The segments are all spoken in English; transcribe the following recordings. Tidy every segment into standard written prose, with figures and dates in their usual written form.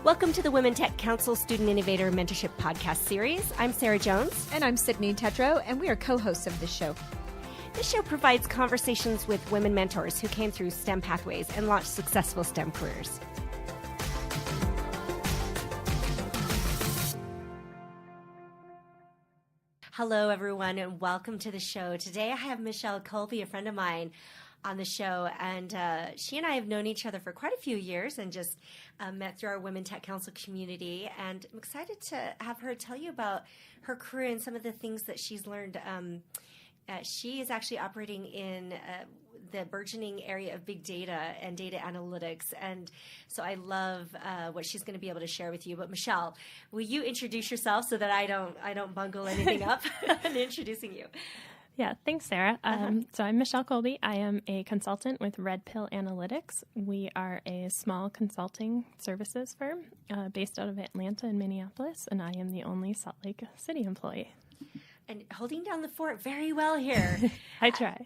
Welcome to the Women Tech Council Student Innovator Mentorship Podcast Series. I'm Sarah Jones. And I'm Sydney Tetro, and we are co-hosts of this show. This show provides conversations with women mentors who came through STEM pathways and launched successful STEM careers. Hello, everyone, and welcome to the show. Today I have Michelle Kolbe, a friend of mine, on the show, and she and I have known each other for quite a few years and just met through our Women Tech Council community, and I'm excited to have her tell you about her career and some of the things that she's learned. She is actually operating in the burgeoning area of big data and data analytics, and so I love what she's going to be able to share with you. But Michelle, will you introduce yourself so that I don't bungle anything up in introducing you? Yeah, thanks, Sarah. So I'm Michelle Kolbe. I am a consultant with Red Pill Analytics. We are a small consulting services firm based out of Atlanta and Minneapolis, and I am the only Salt Lake City employee. And holding down the fort very well here. I try.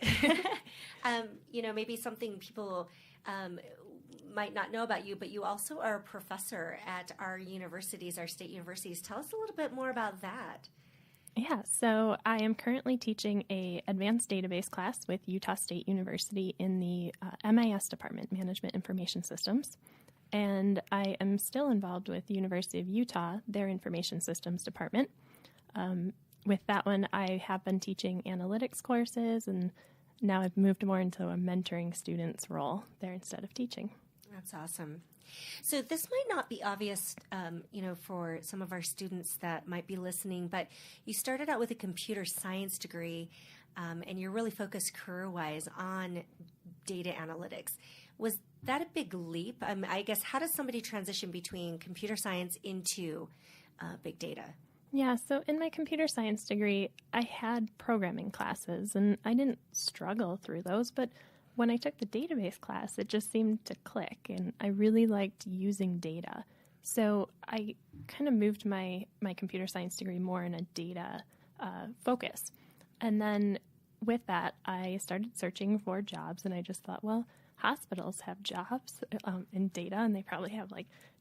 Maybe something people might not know about you, but you also are a professor at our universities, our state universities. Tell us a little bit more about that. Yeah, so I am currently teaching a advanced database class with Utah State University in the MIS department, Management Information Systems. And I am still involved with the University of Utah, their Information Systems department. With that one, I have been teaching analytics courses, and now I've moved more into a mentoring students role there instead of teaching. That's awesome. So this might not be obvious, for some of our students that might be listening, but you started out with a computer science degree, and you're really focused career-wise on data analytics. Was that a big leap? I guess, how does somebody transition between computer science into big data? Yeah, so in my computer science degree, I had programming classes, and I didn't struggle through those, but when I took the database class, it just seemed to click, and I really liked using data. So I kind of moved my computer science degree more in a data focus. And then with that, I started searching for jobs, and I just thought, well, hospitals have jobs in data, and they probably have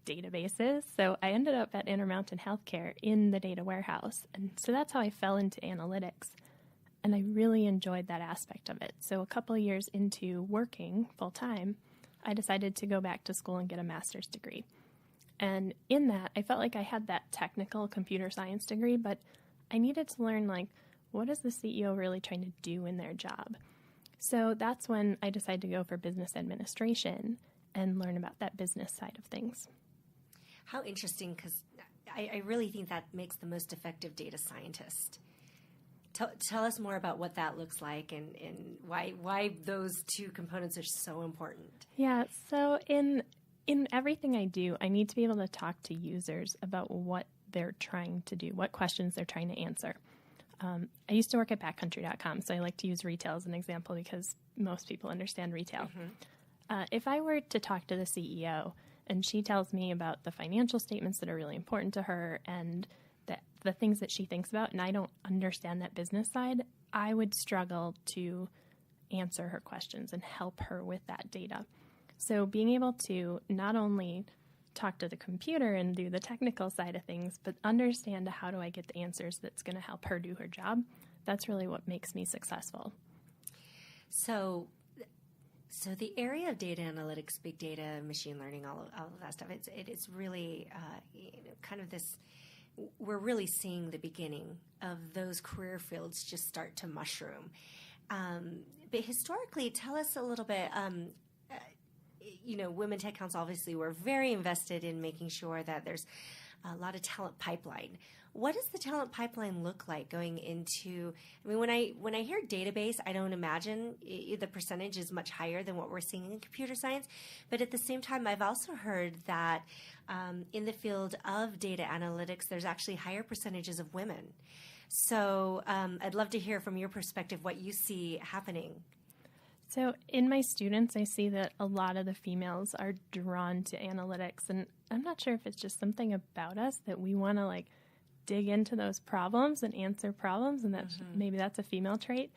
databases. So I ended up at Intermountain Healthcare in the data warehouse. And so that's how I fell into analytics. And I really enjoyed that aspect of it. So a couple of years into working full time, I decided to go back to school and get a master's degree. And in that, I felt like I had that technical computer science degree, but I needed to learn, what is the CEO really trying to do in their job? So that's when I decided to go for business administration and learn about that business side of things. How interesting, because I really think that makes the most effective data scientist. Tell us more about what that looks like and why those two components are so important. Yeah, so in everything I do, I need to be able to talk to users about what they're trying to do, what questions they're trying to answer. I used to work at backcountry.com, so I like to use retail as an example because most people understand retail. Mm-hmm. If I were to talk to the CEO and she tells me about the financial statements that are really important to her and the things that she thinks about, and I don't understand that business side, I would struggle to answer her questions and help her with that data. So being able to not only talk to the computer and do the technical side of things, but understand how do I get the answers that's going to help her do her job, that's really what makes me successful. So the area of data analytics, big data, machine learning, all of that stuff, it's really kind of this. We're really seeing the beginning of those career fields just start to mushroom. But historically, tell us a little bit. Women Tech Council, obviously, we're very invested in making sure that there's a lot of talent pipeline. What does the talent pipeline look like going into? I mean, when I hear database, I don't imagine the percentage is much higher than what we're seeing in computer science. But at the same time, I've also heard that in the field of data analytics, there's actually higher percentages of women. So I'd love to hear from your perspective what you see happening. So in my students, I see that a lot of the females are drawn to analytics, and I'm not sure if it's just something about us that we want to dig into those problems and answer problems, and that's maybe that's a female trait.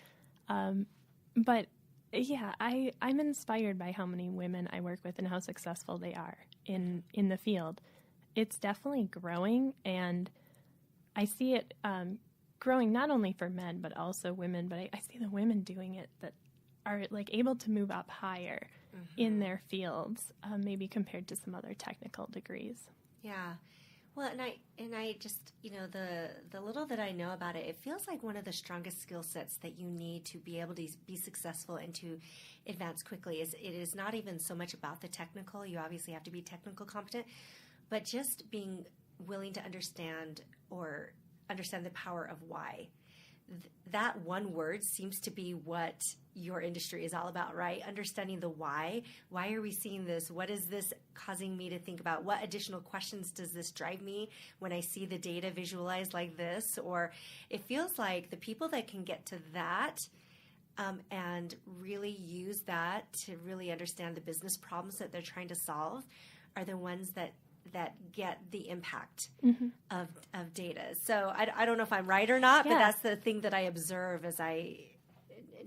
But yeah, I'm inspired by how many women I work with and how successful they are in the field. it's definitely growing, and I see it growing not only for men but also women. But I see the women doing it that are like able to move up higher in their fields, maybe compared to some other technical degrees. Yeah. Well, and I just, the little that I know about it, it feels like one of the strongest skill sets that you need to be able to be successful and to advance quickly. It is not even so much about the technical. You obviously have to be technical competent, but just being willing to understand the power of why. That one word seems to be what your industry is all about, right? Understanding the why. Why are we seeing this? What is this causing me to think about? What additional questions does this drive me when I see the data visualized like this? Or it feels like the people that can get to that and really use that to really understand the business problems that they're trying to solve are the ones that get the impact of data. So I don't know if I'm right or not, but that's the thing that I observe as I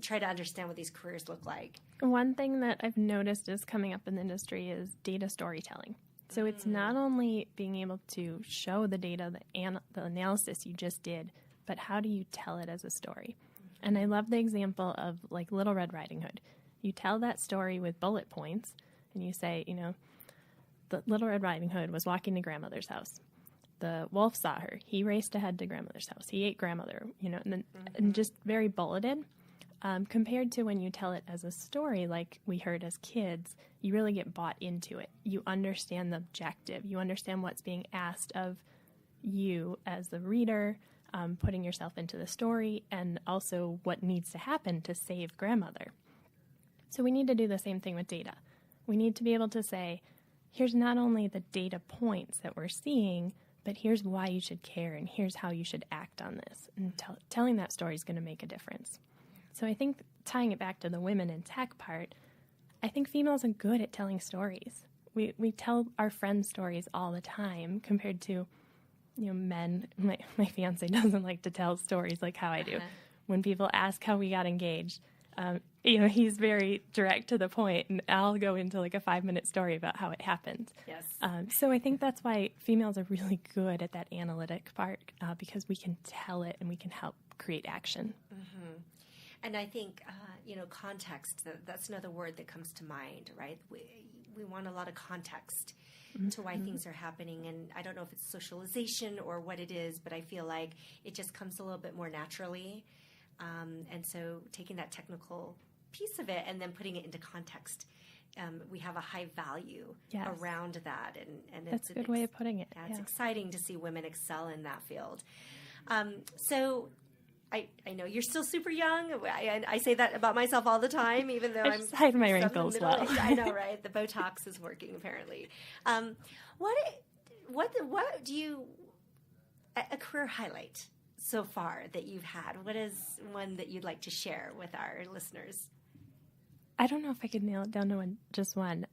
try to understand what these careers look like. One thing that I've noticed is coming up in the industry is data storytelling. So it's not only being able to show the data, the analysis you just did, but how do you tell it as a story? And I love the example of like Little Red Riding Hood. You tell that story with bullet points, and you say, the Little Red Riding Hood was walking to grandmother's house. The wolf saw her. He raced ahead to grandmother's house. He ate grandmother, and just very bulleted. Compared to when you tell it as a story, like we heard as kids, you really get bought into it. You understand the objective. You understand what's being asked of you as the reader, putting yourself into the story, and also what needs to happen to save grandmother. So we need to do the same thing with data. We need to be able to say, here's not only the data points that we're seeing, but here's why you should care, and here's how you should act on this. And telling that story is going to make a difference. So I think tying it back to the women in tech part, I think females are good at telling stories. We tell our friends stories all the time compared to, men. My fiance doesn't like to tell stories like how I do. When people ask how we got engaged, he's very direct to the point, and I'll go into like a 5-minute story about how it happened. Yes. So I think that's why females are really good at that analytic part, because we can tell it and we can help create action. Mm-hmm. And I think, context, that's another word that comes to mind, right? We want a lot of context to why things are happening. And I don't know if it's socialization or what it is, but I feel like it just comes a little bit more naturally. And so taking that technical piece of it and then putting it into context, we have a high value around that. And that's a good way of putting it. It's exciting to see women excel in that field. So I know you're still super young. I say that about myself all the time, even though I'm just hide my wrinkles well. I know, right? The Botox is working apparently. What do you a career highlight so far that you've had? What is one that you'd like to share with our listeners? I don't know if I could nail it down to just one.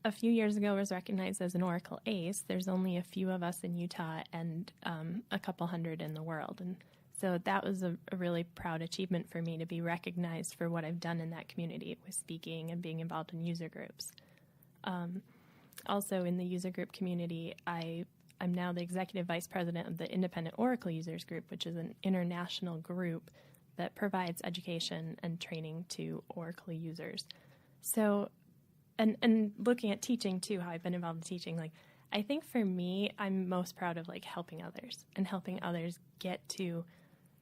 A few years ago, was recognized as an Oracle Ace. There's only a few of us in Utah and a couple hundred in the world. And so that was a really proud achievement for me to be recognized for what I've done in that community with speaking and being involved in user groups. Also in the user group community, I'm now the executive vice president of the Independent Oracle Users Group, which is an international group that provides education and training to Oracle users. So And looking at teaching, too, how I've been involved in teaching, I think for me, I'm most proud of, helping others and helping others get to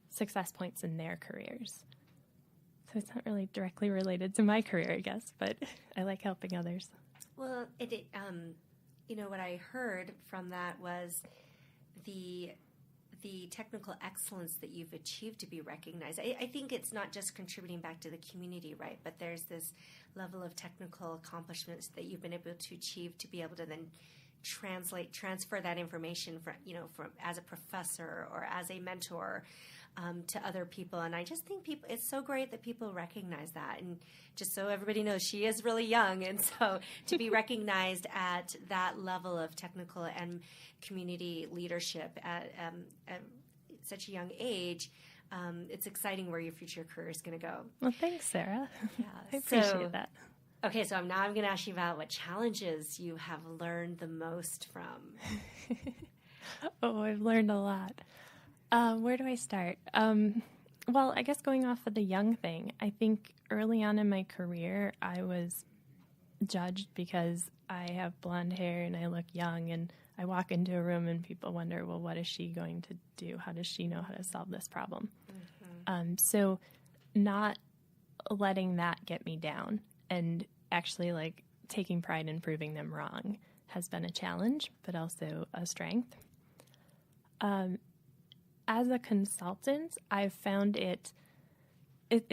success points in their careers. So it's not really directly related to my career, I guess, but I like helping others. Well, what I heard from that was the technical excellence that you've achieved to be recognized. I think it's not just contributing back to the community, right? But there's this level of technical accomplishments that you've been able to achieve to be able to then transfer that information from as a professor or as a mentor to other people. And I just think it's so great that people recognize that. And just so everybody knows, she is really young. And so to be recognized at that level of technical and community leadership at such a young age, it's exciting where your future career is going to go. Well, thanks, Sarah. Yeah, I appreciate that. Okay, so now I'm going to ask you about what challenges you have learned the most from. Oh, I've learned a lot. Where do I start? Well, I guess going off of the young thing, I think early on in my career, I was judged because I have blonde hair and I look young, and I walk into a room and people wonder, well, what is she going to do? How does she know how to solve this problem? So not letting that get me down and actually like taking pride in proving them wrong has been a challenge, but also a strength. As a consultant, I've found it's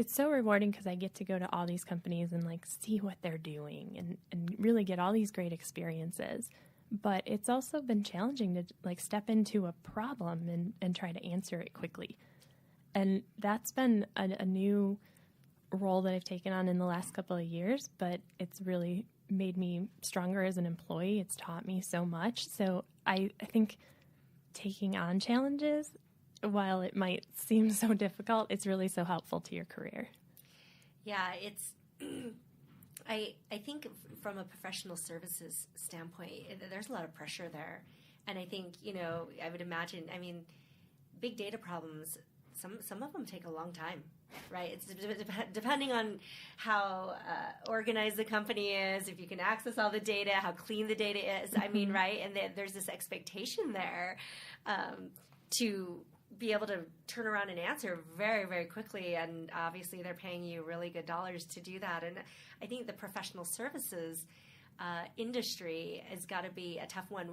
so rewarding because I get to go to all these companies and like see what they're doing and really get all these great experiences. But it's also been challenging to like step into a problem and try to answer it quickly. And that's been a new role that I've taken on in the last couple of years, but it's really made me stronger as an employee. It's taught me so much. So I think taking on challenges, while it might seem so difficult, it's really so helpful to your career. Yeah, it's I think from a professional services standpoint, there's a lot of pressure there. And I think, I would imagine, big data problems, some of them take a long time, right? It's depending on how organized the company is, if you can access all the data, how clean the data is. Right? And there's this expectation there to be able to turn around and answer very, very quickly. And obviously they're paying you really good dollars to do that. And I think the professional services industry has got to be a tough one.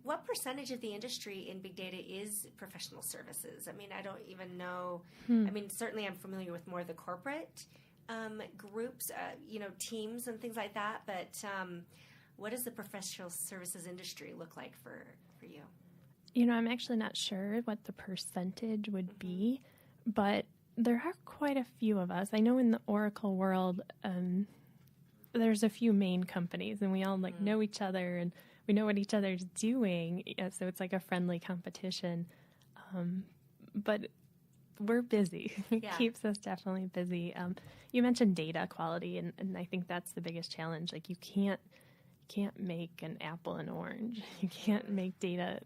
What percentage of the industry in big data is professional services? I don't even know. Certainly I'm familiar with more of the corporate groups, teams and things like that. But what does the professional services industry look like for you? I'm actually not sure what the percentage would be, but there are quite a few of us. I know in the Oracle world, there's a few main companies, and we all know each other, and we know what each other's doing. So it's like a friendly competition. But we're busy. It keeps us definitely busy. You mentioned data quality, and I think that's the biggest challenge. Like you can't make an apple and orange. You can't make data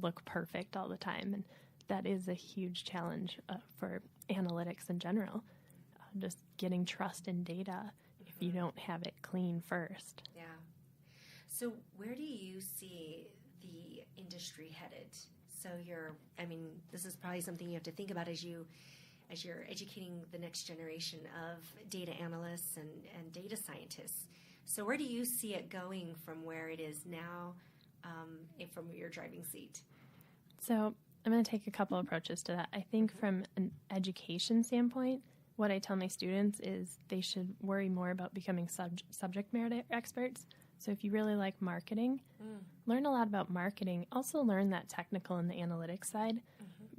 look perfect all the time, and that is a huge challenge for analytics in general. Just getting trust in data if you don't have it clean first. Yeah. So where do you see the industry headed? So this is probably something you have to think about as you're educating the next generation of data analysts and data scientists. So where do you see it going from where it is now, from your driving seat? So I'm going to take a couple approaches to that. I think from an education standpoint, what I tell my students is they should worry more about becoming subject matter experts. So if you really like marketing, learn a lot about marketing. Also learn that technical and the analytics side,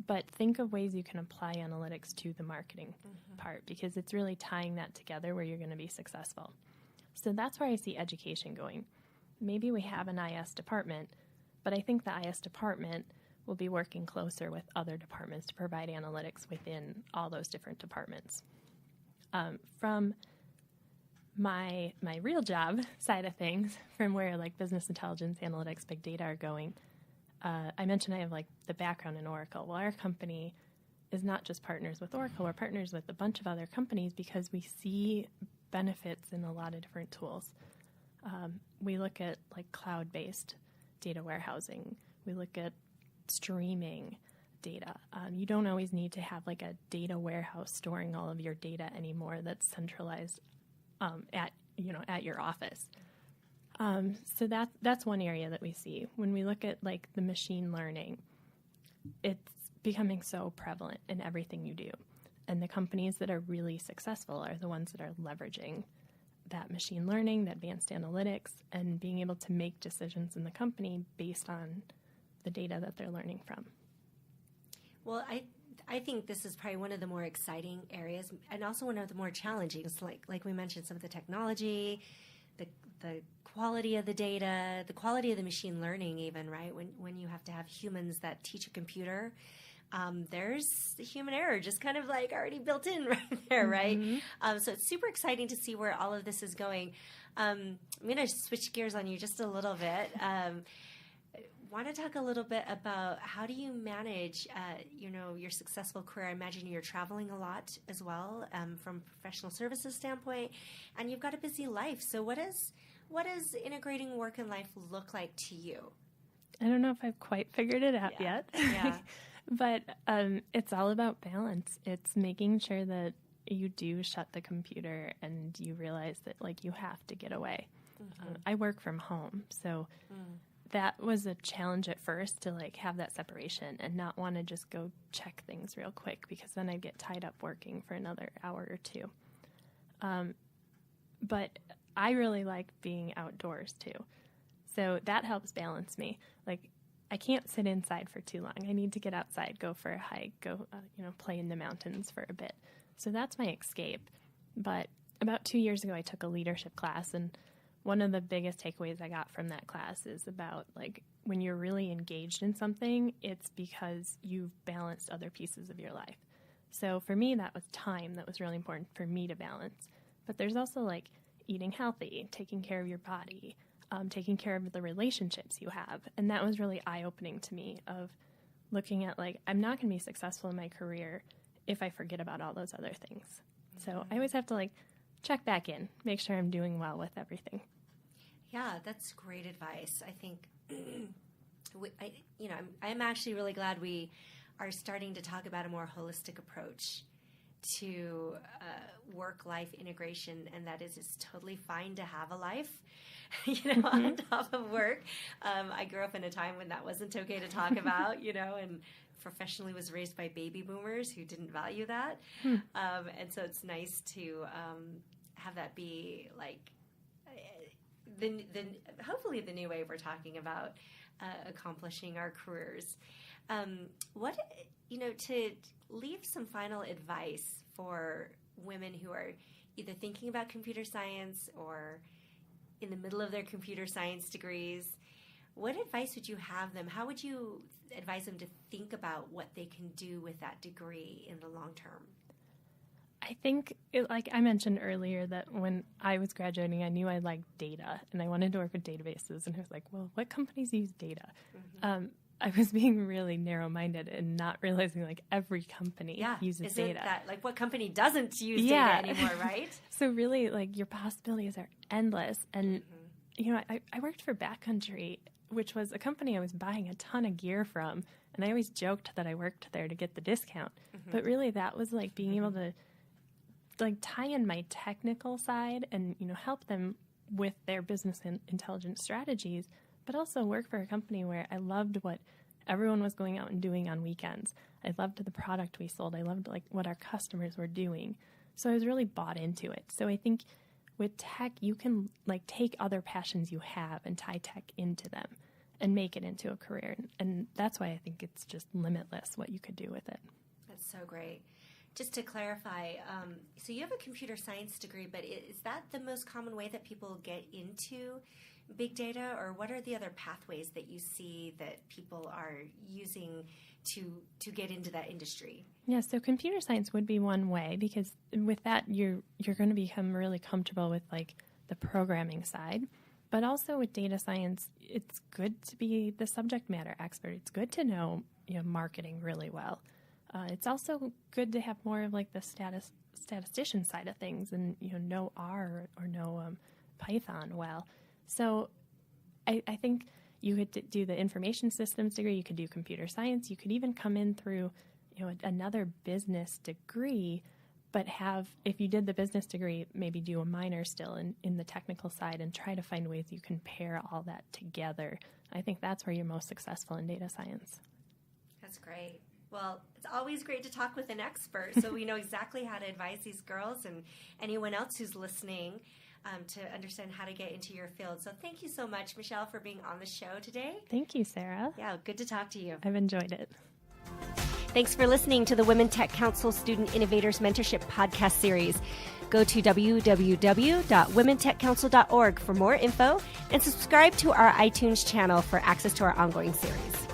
but think of ways you can apply analytics to the marketing part, because it's really tying that together where you're going to be successful. So that's where I see education going. Maybe we have an IS department, but I think the IS department will be working closer with other departments to provide analytics within all those different departments. From my real job side of things, from where business intelligence, analytics, big data are going, I mentioned I have the background in Oracle. Well, our company is not just partners with Oracle, we're partners with a bunch of other companies because we see benefits in a lot of different tools. We look at cloud-based data warehousing. We look at streaming data. You don't always need to have a data warehouse storing all of your data anymore that's centralized at your office. So that's one area that we see. When we look at the machine learning, it's becoming so prevalent in everything you do. And the companies that are really successful are the ones that are leveraging that machine learning, that advanced analytics, and being able to make decisions in the company based on the data that they're learning from. Well, I think this is probably one of the more exciting areas, and also one of the more challenging. So like we mentioned, some of the technology, the quality of the data, the quality of the machine learning even, right? When you have to have humans that teach a computer there's the human error just kind of like already built in right there, right? So it's super exciting to see where all of this is going. I'm going to switch gears on you just a little bit. Want to talk a little bit about how do you manage, your successful career? I imagine you're traveling a lot as well, from a professional services standpoint, and you've got a busy life. So what does integrating work and life look like to you? I don't know if I've quite figured it out yet. Yeah. But it's all about balance. It's making sure that you do shut the computer and you realize that like you have to get away. I work from home, so that was a challenge at first to like have that separation and not want to just go check things real quick, because then I'd get tied up working for another hour or two. But I really like being outdoors too. So that helps balance me. Like, I can't sit inside for too long. I need to get outside, go for a hike, go, play in the mountains for a bit. So that's my escape. But about 2 years ago, I took a leadership class, and one of the biggest takeaways I got from that class is about, like, when you're really engaged in something, it's because you've balanced other pieces of your life. So for me, that was time. That was really important for me to balance. But there's also, like, eating healthy, taking care of your body, taking care of the relationships you have. And that was really eye-opening to me, of looking at, like, I'm not going to be successful in my career if I forget about all those other things. So I always have to, like, check back in, make sure I'm doing well with everything. Yeah, that's great advice. I think, I'm actually really glad we are starting to talk about a more holistic approach to work-life integration, and that is it's totally fine to have a life, on top of work. I grew up in a time when that wasn't okay to talk about, and professionally was raised by baby boomers who didn't value that. And so it's nice to have that be like hopefully the new way we're talking about accomplishing our careers. To leave some final advice for women who are either thinking about computer science or in the middle of their computer science degrees, what advice would you have them? How would you advise them to think about what they can do with that degree in the long term? I think, like I mentioned earlier, that when I was graduating, I knew I liked data, and I wanted to work with databases. And I was like, well, what companies use data? I was being really narrow-minded and not realizing, like, every company uses data. That, like, what company doesn't use data anymore, right? So really, like, your possibilities are endless. And, I worked for Backcountry, which was a company I was buying a ton of gear from. And I always joked that I worked there to get the discount. But really, that was, like, being able to, like, tie in my technical side and, help them with their business and intelligence strategies, but also work for a company where I loved what everyone was going out and doing on weekends. I loved the product we sold. I loved, like, what our customers were doing. So I was really bought into it. So I think with tech, you can, like, take other passions you have and tie tech into them and make it into a career. And that's why I think it's just limitless what you could do with it. That's so great. Just to clarify, so you have a computer science degree, but is that the most common way that people get into big data, or what are the other pathways that you see that people are using to get into that industry? Yeah, so computer science would be one way, because with that you're going to become really comfortable with, like, the programming side. But also with data science, it's good to be the subject matter expert. It's good to know, marketing really well. It's also good to have more of, like, the statistician side of things, and know R or know Python well. So I think you could do the information systems degree, you could do computer science, you could even come in through another business degree, but if you did the business degree, maybe do a minor still in the technical side and try to find ways you can pair all that together. I think that's where you're most successful in data science. That's great. Well, it's always great to talk with an expert, so we know exactly how to advise these girls and anyone else who's listening to understand how to get into your field. So thank you so much, Michelle, for being on the show today. Thank you, Sarah. Yeah, good to talk to you. I've enjoyed it. Thanks for listening to the Women Tech Council Student Innovators Mentorship podcast series. Go to www.womentechcouncil.org for more info and subscribe to our iTunes channel for access to our ongoing series.